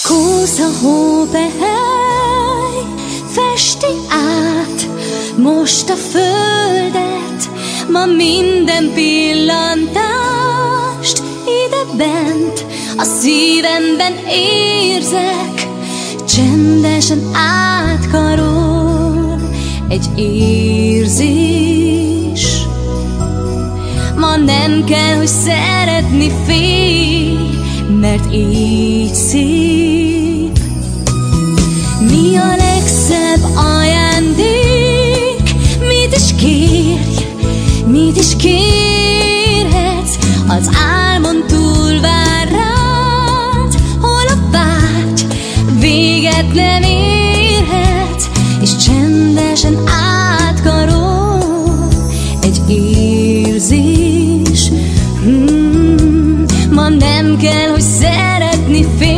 Kósza hópehely festi át most a földet, ma minden pillantást ide bent a szívemben érzek, csendesen átkarol egy érzés. Ma nem kell, hogy szeretni félj, mert így szép. Mi a legszebb ajándék? Mit is kérj, mit is kérhetsz? Az álmon túl vár rád, hol a vágy véget nem érhet, és csendesen átkarol egy érzés. Ma nem kell, hogy szeretni félj,